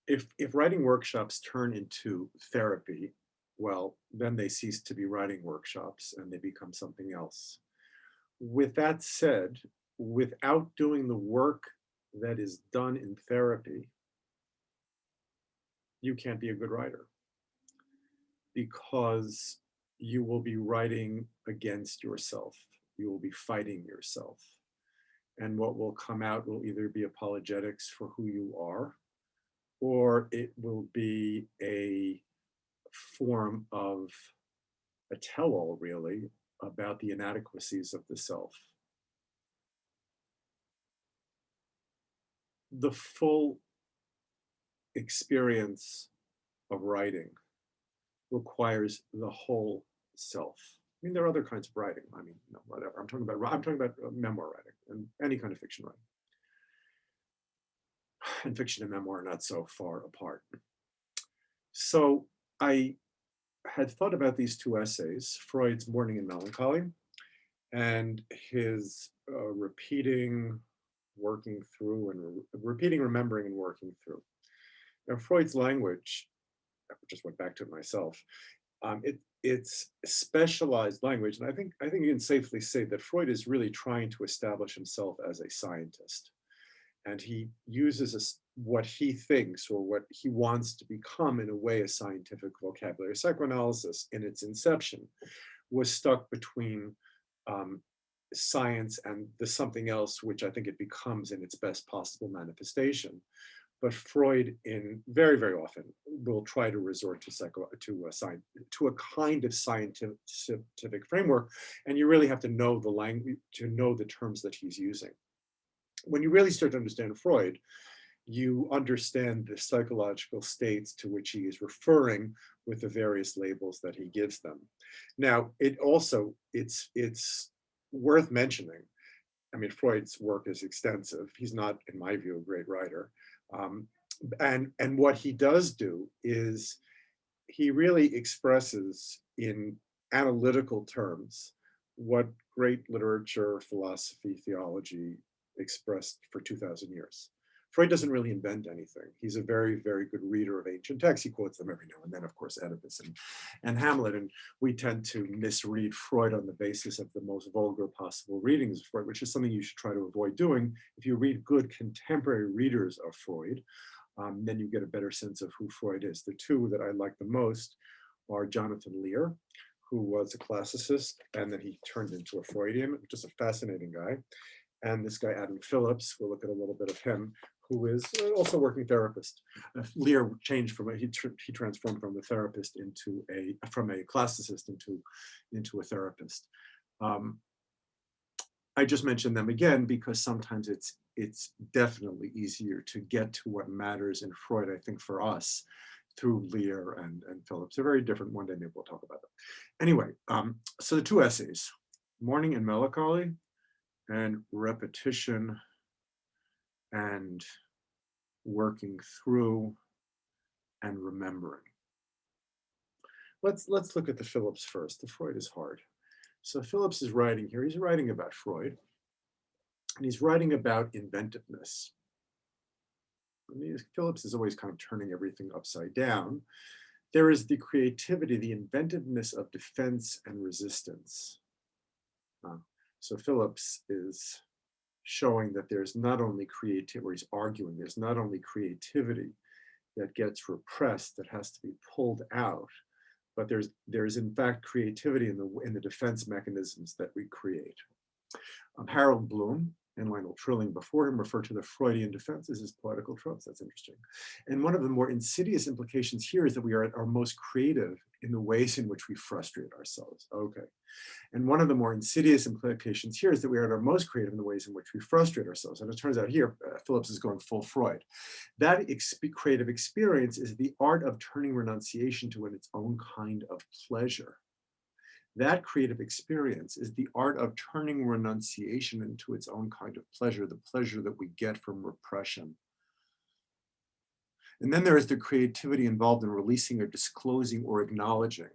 if writing workshops turn into therapy, well, then they cease to be writing workshops and they become something else. With that said, without doing the work that is done in therapy, you can't be a good writer because you will be writing against yourself. You will be fighting yourself. And what will come out will either be apologetics for who you are, or it will be a form of a tell-all, really, about the inadequacies of the self. The full experience of writing requires the whole self. I mean, there are other kinds of writing. I mean, no, whatever. I'm talking about memoir writing and any kind of fiction writing. And fiction and memoir are not so far apart. So I had thought about these two essays, Freud's Mourning and Melancholy, and his repeating, working through, and repeating, remembering, and working through. Now, Freud's language, I just went back to it myself. It's specialized language, and I think you can safely say that Freud is really trying to establish himself as a scientist, and he uses what he thinks or what he wants to become in a way a scientific vocabulary. Psychoanalysis, in its inception, was stuck between um, science and the something else, which I think it becomes in its best possible manifestation. But Freud, in very, very often, will try to resort to a kind of scientific framework, and you really have to know the language to know the terms that he's using. When you really start to understand Freud, you understand the psychological states to which he is referring with the various labels that he gives them. Now, it's worth mentioning. I mean, Freud's work is extensive. He's not, in my view, a great writer. Um, and what he does do is he really expresses in analytical terms what great literature, philosophy, theology expressed for 2,000 years. Freud doesn't really invent anything. He's a very, very good reader of ancient texts. He quotes them every now and then, of course, Oedipus and Hamlet. And we tend to misread Freud on the basis of the most vulgar possible readings of Freud, which is something you should try to avoid doing. If you read good contemporary readers of Freud, then you get a better sense of who Freud is. The two that I like the most are Jonathan Lear, who was a classicist, and then he turned into a Freudian, just a fascinating guy. And this guy, Adam Phillips, we'll look at a little bit of him, who is also a working therapist. Lear changed he transformed from a therapist from a classicist into a therapist. I just mentioned them again because sometimes it's definitely easier to get to what matters in Freud, I think, for us, through Lear and Phillips. They're very different. One day maybe we'll talk about them. Anyway, so the two essays, Mourning and Melancholy, and Repetition and Working Through and Remembering. Let's look at the Phillips first. The Freud is hard. So Phillips is writing here. He's writing about Freud, and he's writing about inventiveness. I mean, Phillips is always kind of turning everything upside down. There is the creativity, the inventiveness of defense and resistance. So Phillips is showing that there's not only creativity, or he's arguing there's not only creativity that gets repressed, that has to be pulled out, but there's in fact creativity in the defense mechanisms that we create. Harold Bloom and Lionel Trilling before him refer to the Freudian defenses as poetical tropes. That's interesting. And one of the more insidious implications here is that we are at our most creative in the ways in which we frustrate ourselves. Okay. And one of the more insidious implications here is that we are at our most creative in the ways in which we frustrate ourselves. And it turns out here, Phillips is going full Freud. That creative experience is the art of turning renunciation to its own kind of pleasure. That creative experience is the art of turning renunciation into its own kind of pleasure, the pleasure that we get from repression. And then there is the creativity involved in releasing or disclosing or acknowledging.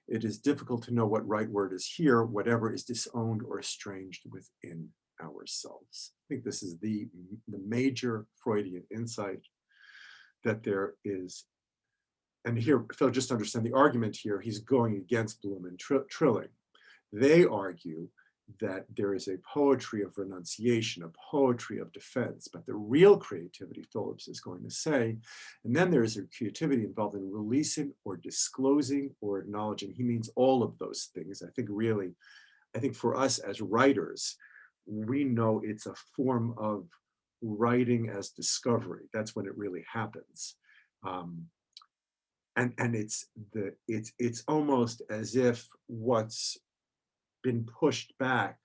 It is difficult to know what right word is here, whatever is disowned or estranged within ourselves. I think this is the major Freudian insight. that there is, and here, Phil, just understand the argument here, he's going against Bloom and Trilling. They argue that there is a poetry of renunciation, a poetry of defense, but the real creativity, Phillips is going to say, and then there is a creativity involved in releasing or disclosing or acknowledging. He means all of those things. I think for us as writers, we know it's a form of writing as discovery. That's when it really happens. And it's almost as if what's been pushed back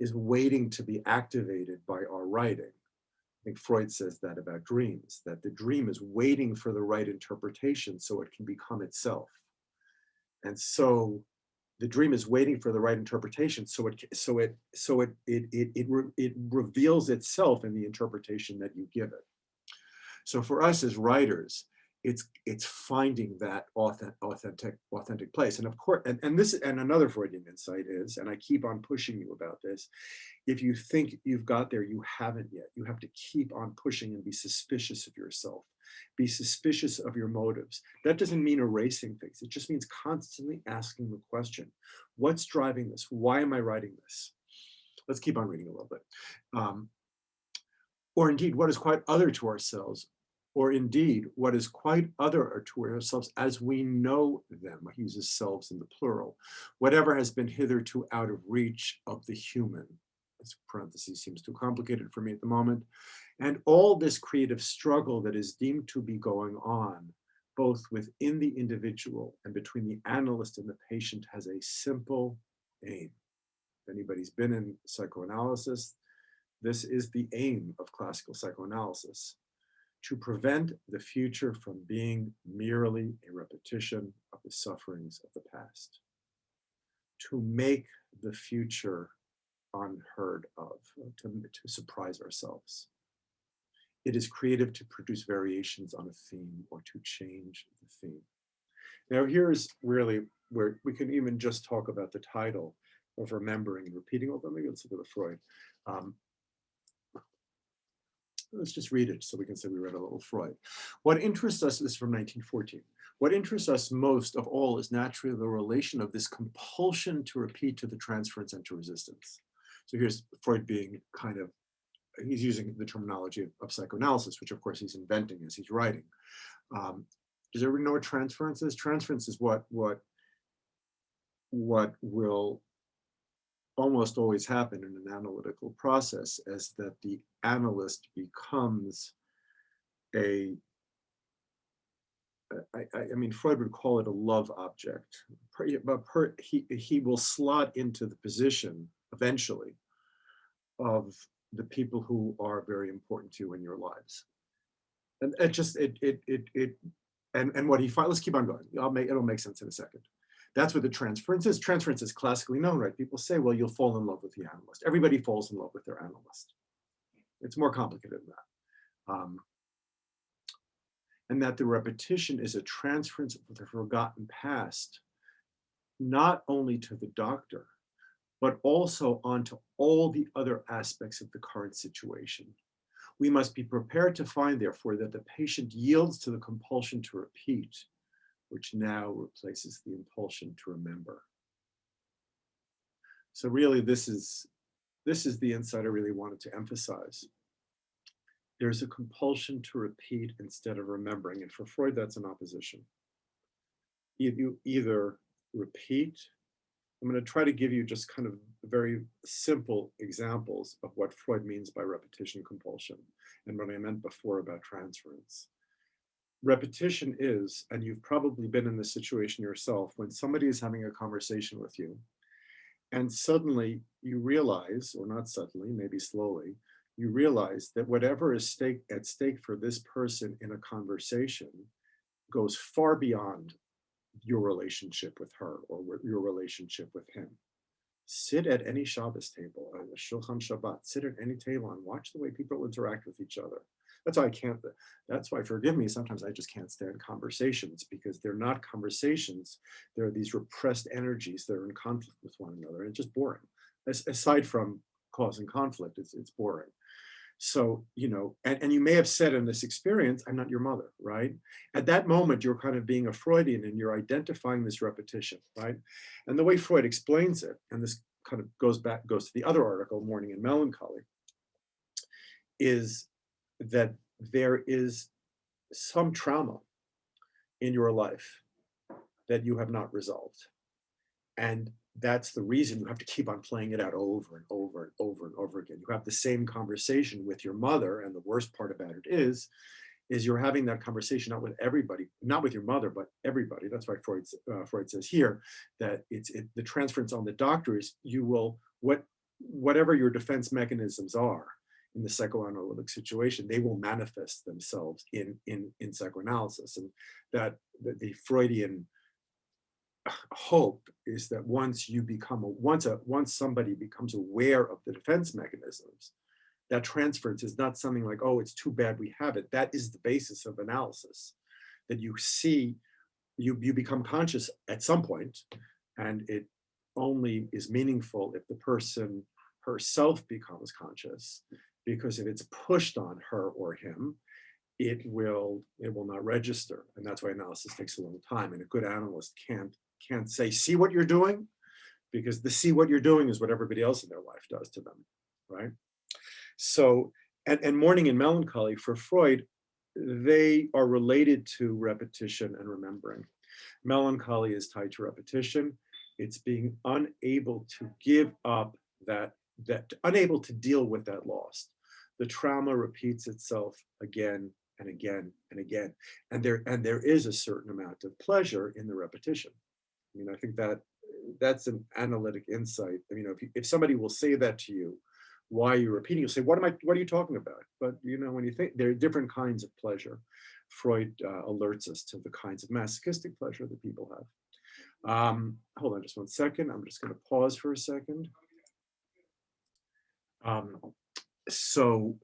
is waiting to be activated by our writing. I think Freud says that about dreams, that the dream is waiting for the right interpretation so it can become itself. And so the dream is waiting for the right interpretation so it reveals itself in the interpretation that you give it. So for us as writers, it's finding that authentic place. And of course, and another Freudian insight is, and I keep on pushing you about this, if you think you've got there, you haven't yet. You have to keep on pushing and be suspicious of yourself. Be suspicious of your motives. That doesn't mean erasing things. It just means constantly asking the question, what's driving this? Why am I writing this? Let's keep on reading a little bit. Or indeed, what is quite other to ourselves, or indeed, what is quite other to ourselves as we know them. He uses selves in the plural. Whatever has been hitherto out of reach of the human. This parenthesis seems too complicated for me at the moment. And all this creative struggle that is deemed to be going on, both within the individual and between the analyst and the patient, has a simple aim. If anybody's been in psychoanalysis, this is the aim of classical psychoanalysis: to prevent the future from being merely a repetition of the sufferings of the past, to make the future unheard of, to surprise ourselves. It is creative to produce variations on a theme or to change the theme. Now here's really where we can even just talk about the title of remembering and repeating, although maybe let's look at the Freud. Let's just read it so we can say we read a little Freud. What interests us, this is from 1914. What interests us most of all is naturally the relation of this compulsion to repeat to the transference and to resistance. So here's Freud being kind of, he's using the terminology of psychoanalysis, which of course he's inventing as he's writing. Does everyone know what transference is? Transference is what will almost always happen in an analytical process, as that the analyst becomes I mean, Freud would call it a love object, but he will slot into the position eventually of the people who are very important to you in your lives. And and what he finds, let's keep on going. It'll make sense in a second. That's what the transference is. Transference is classically known, right? People say, well, you'll fall in love with the analyst. Everybody falls in love with their analyst. It's more complicated than that. And that the repetition is a transference of the forgotten past, not only to the doctor, but also onto all the other aspects of the current situation. We must be prepared to find, therefore, that the patient yields to the compulsion to repeat, which now replaces the impulsion to remember. So really, this is the insight I really wanted to emphasize. There's a compulsion to repeat instead of remembering. And for Freud, that's an opposition. You either repeat. I'm going to try to give you just kind of very simple examples of what Freud means by repetition compulsion and what I meant before about transference. Repetition is, and you've probably been in this situation yourself, when somebody is having a conversation with you and suddenly you realize, or not suddenly, maybe slowly, you realize that whatever is at stake for this person in a conversation goes far beyond your relationship with her or your relationship with him. Sit at any Shabbos table, a Shulchan Shabbat, sit at any table and watch the way people interact with each other. That's why, forgive me, sometimes I just can't stand conversations, because they're not conversations. There are these repressed energies that are in conflict with one another, and it's just boring. Aside from causing conflict, it's boring. So, and you may have said in this experience, I'm not your mother, right? At that moment, you're kind of being a Freudian and you're identifying this repetition, right? And the way Freud explains it, and this kind of goes to the other article, Mourning and Melancholy, is that there is some trauma in your life that you have not resolved. And that's the reason you have to keep on playing it out over and over and over and over again. You have the same conversation with your mother, and the worst part about it is you're having that conversation not with everybody, not with your mother, but everybody. That's why Freud says here that the transference on the doctor is whatever your defense mechanisms are in the psychoanalytic situation, they will manifest themselves in psychoanalysis, and that the Freudian hope is that once somebody becomes aware of the defense mechanisms, that transference is not something like, oh, it's too bad we have it. That is the basis of analysis, that you see, you become conscious at some point, and it only is meaningful if the person herself becomes conscious, because if it's pushed on her or him, it will not register. And that's why analysis takes a long time. And a good analyst can't say, see what you're doing, because the see what you're doing is what everybody else in their life does to them, right? So, and mourning and melancholy for Freud, they are related to repetition and remembering. Melancholy is tied to repetition. It's being unable to give up that unable to deal with that loss. The trauma repeats itself again and again and again. And there is a certain amount of pleasure in the repetition. I mean, I think that's an analytic insight. I mean, if somebody will say that to you, why you're repeating, you'll say, what are you talking about? But when you think, there are different kinds of pleasure. Freud alerts us to the kinds of masochistic pleasure that people have. Hold on just one second. I'm just going to pause for a second. So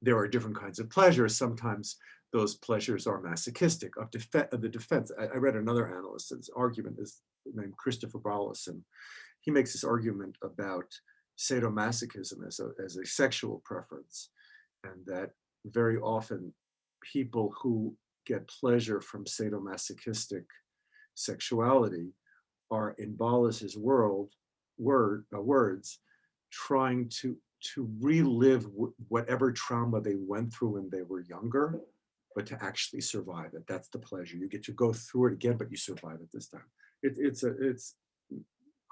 there are different kinds of pleasures. Sometimes those pleasures are masochistic, of the defense. I read another analyst's argument, is named Christopher Ballas, and he makes this argument about sadomasochism as a sexual preference, and that very often people who get pleasure from sadomasochistic sexuality are, in Ballas's words, trying to relive whatever trauma they went through when they were younger, but to actually survive it. That's the pleasure. You get to go through it again, but you survive it this time.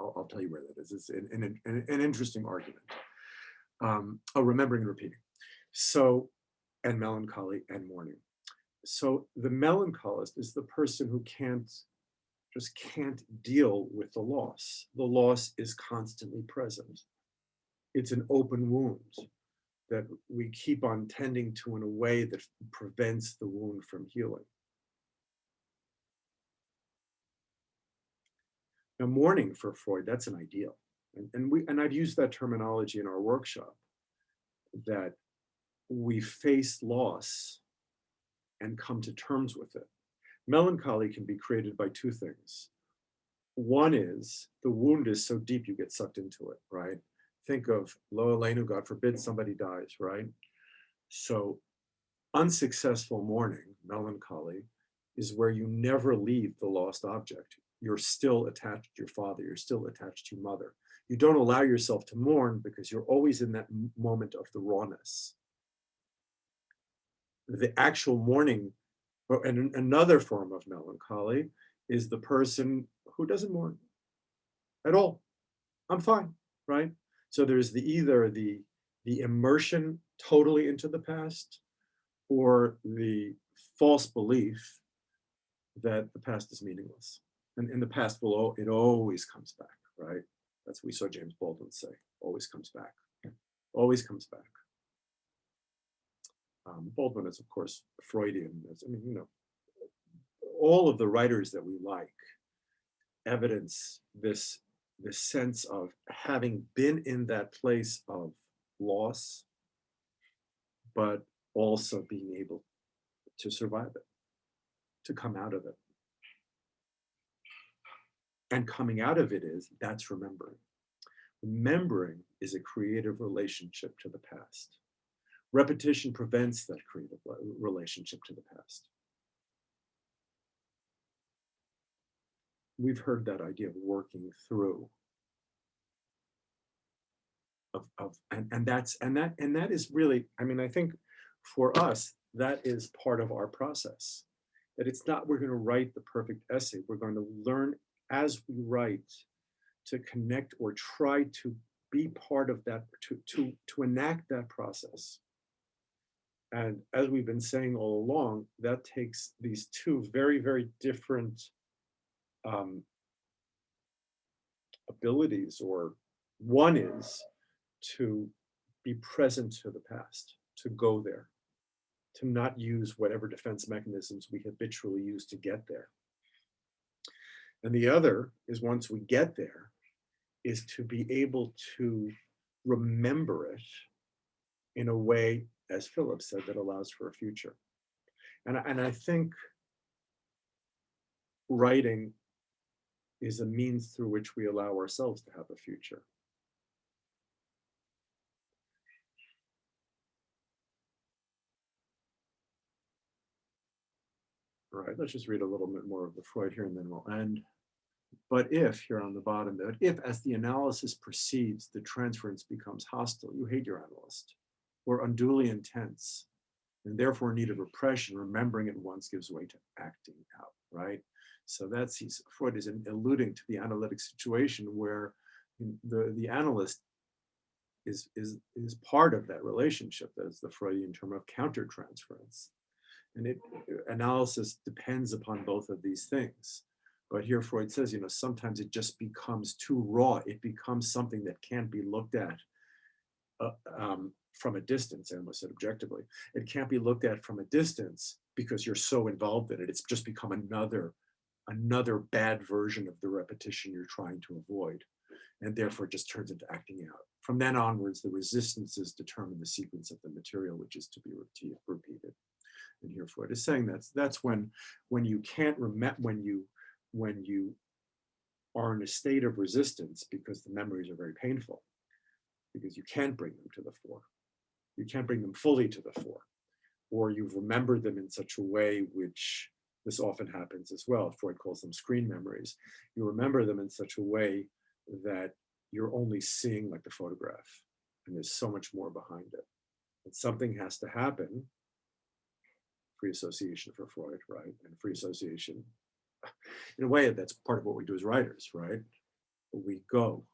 I'll tell you where that is. It's an interesting argument. Remembering and repeating. So, and melancholy and mourning. So the melancholist is the person who just can't deal with the loss. The loss is constantly present. It's an open wound that we keep on tending to in a way that prevents the wound from healing. Now, mourning for Freud, that's an ideal. And I've used that terminology in our workshop, that we face loss and come to terms with it. Melancholy can be created by two things. One is the wound is so deep you get sucked into it, right? Think of lo aleinu, God forbid somebody dies, right? So unsuccessful mourning, melancholy, is where you never leave the lost object. You're still attached to your father. You're still attached to your mother. You don't allow yourself to mourn because you're always in that moment of the rawness. The actual mourning, and another form of melancholy, is the person who doesn't mourn at all. I'm fine, right? So there's either the immersion totally into the past, or the false belief that the past is meaningless. And in the past, it always comes back, right? That's what we saw James Baldwin say, always comes back, always comes back. Baldwin is, of course, Freudian. All of the writers that we like evidence this sense of having been in that place of loss, but also being able to survive it, to come out of it. And coming out of it that's remembering. Remembering is a creative relationship to the past. Repetition prevents that creative relationship to the past. We've heard that idea of working through, and that is really, I mean, I think for us, that is part of our process. That it's not we're going to write the perfect essay. We're going to learn as we write to connect or try to be part of that, to enact that process. And as we've been saying all along, that takes these two very, very different um, abilities, or one is to be present to the past, to go there, to not use whatever defense mechanisms we habitually use to get there. And the other is, once we get there, is to be able to remember it in a way, as Philip said, that allows for a future. And I think writing is a means through which we allow ourselves to have a future. All right, let's just read a little bit more of the Freud here and then we'll end. But if, here on the bottom, that if as the analysis proceeds, the transference becomes hostile, you hate your analyst, or unduly intense, and therefore need of repression, remembering it once gives way to acting out, right? So that's, Freud is alluding to the analytic situation where the analyst is part of that relationship. That is the Freudian term of countertransference. And analysis depends upon both of these things. But here Freud says, sometimes it just becomes too raw. It becomes something that can't be looked at from a distance. I almost said objectively. It can't be looked at from a distance because you're so involved in it. It's just become another bad version of the repetition you're trying to avoid. And therefore it just turns into acting out. From then onwards, the resistances determine the sequence of the material, which is to be repeated. And here Freud is saying that's when you can't remember, when you are in a state of resistance because the memories are very painful, because you can't bring them to the fore. You can't bring them fully to the fore, or you've remembered them in such a way, which this often happens as well. Freud calls them screen memories. You remember them in such a way that you're only seeing like the photograph, and there's so much more behind it. And something has to happen. Free association for Freud, right? And free association, in a way, that's part of what we do as writers, right? We go.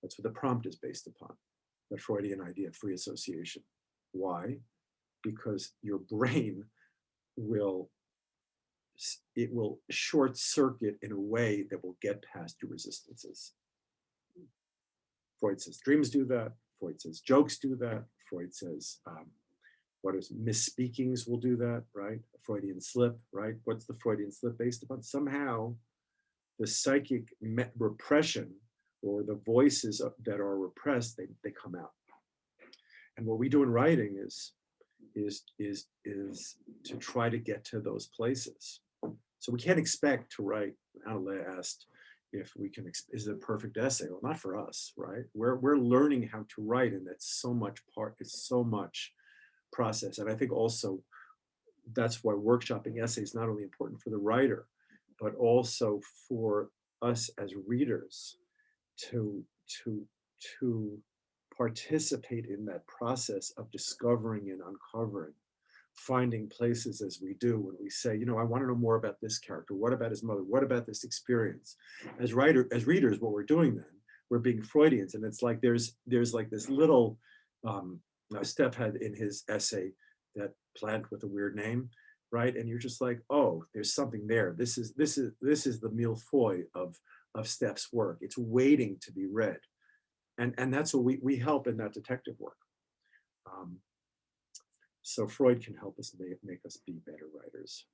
That's what the prompt is based upon, that Freudian idea of free association. Why? Because your brain will short circuit in a way that will get past your resistances. Freud says dreams do that. Freud says jokes do that. Freud says misspeakings will do that, right? A Freudian slip, right? What's the Freudian slip based upon? Somehow the psychic repression, or the voices that are repressed, they come out. And what we do in writing is to try to get to those places. So we can't expect to write. Adelaide asked if we can, is it a perfect essay? Well, not for us, right? We're learning how to write, and that's so much it's so much process. And I think also that's why workshopping essays is not only important for the writer, but also for us as readers to participate in that process of discovering and uncovering, finding places as we do when we say, I want to know more about this character. What about his mother? What about this experience? As readers, what we're doing then, we're being Freudians. And it's like there's like this little Steph had in his essay that plant with a weird name, right? And you're just like, oh, there's something there. This is the millefeuille of Steph's work. It's waiting to be read. And that's what we help in that detective work. So Freud can help us make us be better writers.